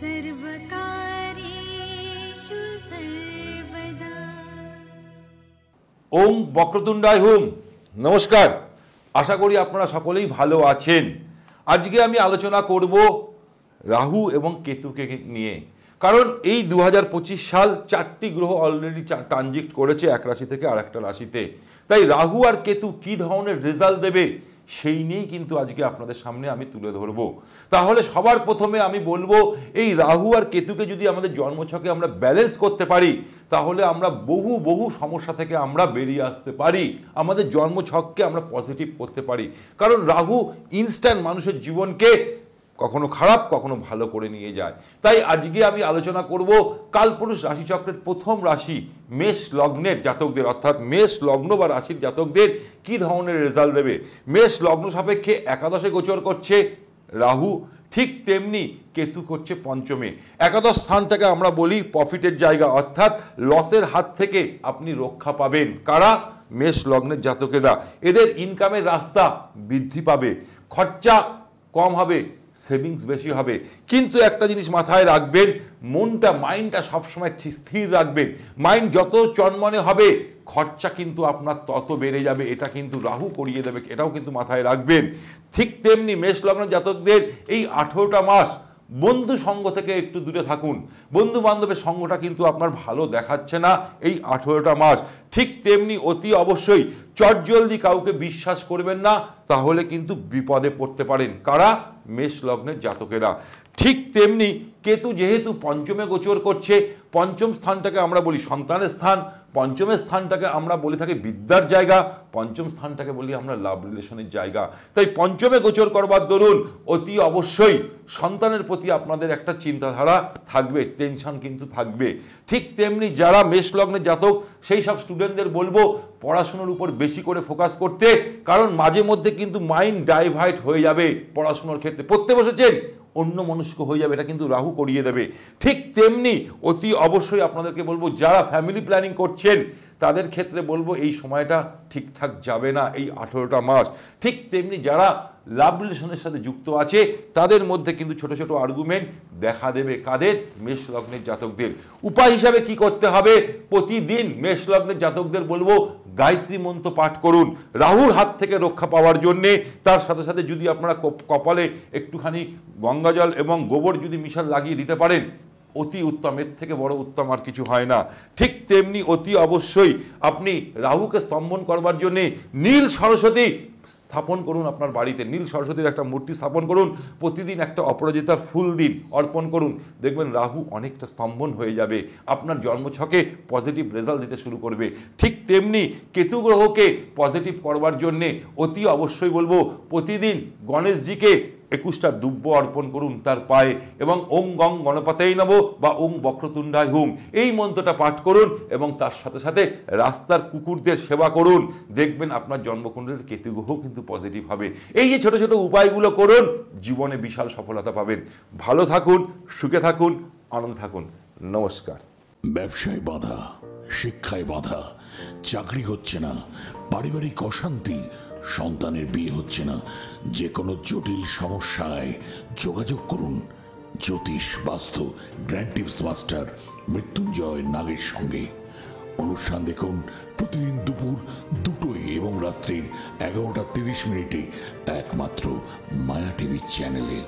सर्वकार्येषु सर्वदा। ওম বক্রতুণ্ডায় হুম। নমস্কার, আশা করি আপনারা সকলেই ভালো আছেন। আজকে আমি আলোচনা করব রাহু এবং কেতুকে নিয়ে। কারণ এই 2025 সাল 4টি গ্রহ অলরেডি ট্রানজিট করেছে এক রাশি থেকে আর একটা রাশিতে। তাই রাহু আর কেতু কী ধরনের রেজাল্ট দেবে সেই নিয়েই কিন্তু আজকে আপনাদের সামনে আমি তুলে ধরব। তাহলে সবার প্রথমে আমি বলবো, এই রাহু আর কেতুকে যদি আমাদের জন্মছকে আমরা ব্যালেন্স করতে পারি, তাহলে আমরা বহু সমস্যা থেকে আমরা বেরিয়ে আসতে পারি, আমাদের জন্মছককে আমরা পজিটিভ করতে পারি। কারণ রাহু ইনস্ট্যান্ট মানুষের জীবনকে কখনো খারাপ কখনো ভালো করে নিয়ে যায়। তাই আজকে আমি আলোচনা করব কালপুরুষ রাশিচক্রের প্রথম রাশি মেষ লগ্নের জাতকদের, অর্থাৎ মেষ লগ্ন বা রাশির জাতকদের কি ধরনের রেজাল্ট দেবে। মেষ লগ্ন সাপেক্ষে একাদশে গোচর করছে রাহু, ঠিক তেমনি কেতু করছে পঞ্চমে। একাদশ স্থানটাকে আমরা বলি প্রফিটের জায়গা, অর্থাৎ লসের হাত থেকে আপনি রক্ষা পাবেন। কারা? মেষ লগ্নের জাতকেরা। এদের ইনকামের রাস্তা বৃদ্ধি পাবে, খরচা কম হবে, সেভিংস বেশি হবে। কিন্তু একটা জিনিস মাথায় রাখবেন, মাইন্ডটা সবসময় স্থির রাখবেন। মাইন্ড যত চনমনে হবে খরচা কিন্তু আপনার তত বেড়ে যাবে, এটা কিন্তু রাহু করিয়ে দেবে, এটাও কিন্তু মাথায় রাখবেন। ঠিক তেমনি মেষ লগ্ন জাতকদের এই 18টা মাস বন্ধু সঙ্গ থেকে একটু দূরে থাকুন। বন্ধু বান্ধবের সঙ্গটা কিন্তু আপনার ভালো দেখাচ্ছে না এই 18টা মাস। ঠিক তেমনি অতি অবশ্যই চটজলদি কাউকে বিশ্বাস করবেন না, তাহলে কিন্তু বিপদে পড়তে পারেন। কারা? মেষ লগ্নের জাতকেরা। ঠিক তেমনি কেতু যেহেতু পঞ্চমে গোচর করছে, পঞ্চম স্থানটাকে আমরা বলি সন্তানের স্থান, পঞ্চমের স্থানটাকে আমরা বলে থাকি বিদ্যার জায়গা, পঞ্চম স্থানটাকে বলি আমরা লাভ রিলেশনের জায়গা। তাই পঞ্চমে গোচর করবার দরুন অতি অবশ্যই সন্তানের প্রতি আপনাদের একটা চিন্তাধারা থাকবে, টেনশন কিন্তু থাকবে। ঠিক তেমনি যারা মেষ লগ্নের জাতক সেই সব স্টুডেন্টদের বলবো পড়াশোনার উপর বেশি করে ফোকাস করতে, কারণ মাঝে মধ্যে কিন্তু মাইন্ড ডাইভার্ট হয়ে যাবে পড়াশোনার ক্ষেত্রে। পড়তে বসেছেন অন্য মনস্ক হয়ে যাবে, এটা কিন্তু রাহু করিয়ে দেবে। ঠিক তেমনি অতি অবশ্যই আপনাদেরকে বলবো যারা ফ্যামিলি প্ল্যানিং করছেন তাদের ক্ষেত্রে বলবো এই সময়টা ঠিকঠাক যাবে না এই 18টা মাস। ঠিক তেমনি যারা লাভ রিলেশনের সাথে যুক্ত আছে তাদের মধ্যে কিন্তু ছোট ছোট আর্গুমেন্ট দেখা দেবে। কাদের? মেষ লগ্নের জাতকদের। উপায় হিসাবে কি করতে হবে? প্রতিদিন মেষ লগ্নের জাতকদের বলবো গায়ত্রী মন্ত্র পাঠ করুন রাহুর হাত থেকে রক্ষা পাওয়ার জন্যে। তার সাথে সাথে যদি আপনারা কপালে একটুখানি গঙ্গাজল এবং গোবর যদি মিশাল লাগিয়ে দিতে পারেন, অতি উত্তম। এর থেকে বড় উত্তম আর কিছু হয় না। ঠিক তেমনি অতি অবশ্যই আপনি রাহুকে স্তম্ভন করবার জন্যে নীল সরস্বতী স্থাপন করুন আপনার বাড়িতে। নীল সরস্বতীর একটা মূর্তি স্থাপন করুন, প্রতিদিন একটা অপরাজিতার ফুল দিন, অর্পণ করুন, দেখবেন রাহু অনেকটা স্তম্ভন হয়ে যাবে, আপনার জন্মছকে পজিটিভ রেজাল্ট দিতে শুরু করবে। ঠিক তেমনি কেতু গ্রহকে পজিটিভ করবার জন্যে অতি অবশ্যই বলবো প্রতিদিন গণেশজিকে 21টা দুব্য অর্পণ করুন তার পায়ে, এবং ওং গং গণপতেই নমঃ বা ওং বক্রতুণ্ডায় হুম এই মন্ত্রটা পাঠ করুন, এবং তার সাথে সাথে রাস্তার কুকুরদের সেবা করুন। দেখবেন আপনার জন্মকুণ্ডলীতে কেতু গ্রহ কিন্তু পজিটিভ হবে। এই যে ছোট ছোট উপায়গুলো করুন, জীবনে বিশাল সফলতা পাবেন। ভালো থাকুন, সুখে থাকুন, আনন্দে থাকুন। নমস্কার। ব্যবসায় বাধা, শিক্ষায় বাধা, চাকরি হচ্ছে না, পারিবারিক অশান্তি, সন্তানের বিয়ে হচ্ছে না, যে কোনো জটিল সমস্যায় যোগাযোগ করুন জ্যোতিষ বাস্তু গ্র্যান্ড টিপস মাস্টার মৃত্যুঞ্জয় নাগের সঙ্গে। অনুষ্ঠান দেখুন প্রতিদিন দুপুর 2টোয় এবং রাত্রি 11টা 30 মিনিটে একমাত্র মায়া টিভি চ্যানেলে।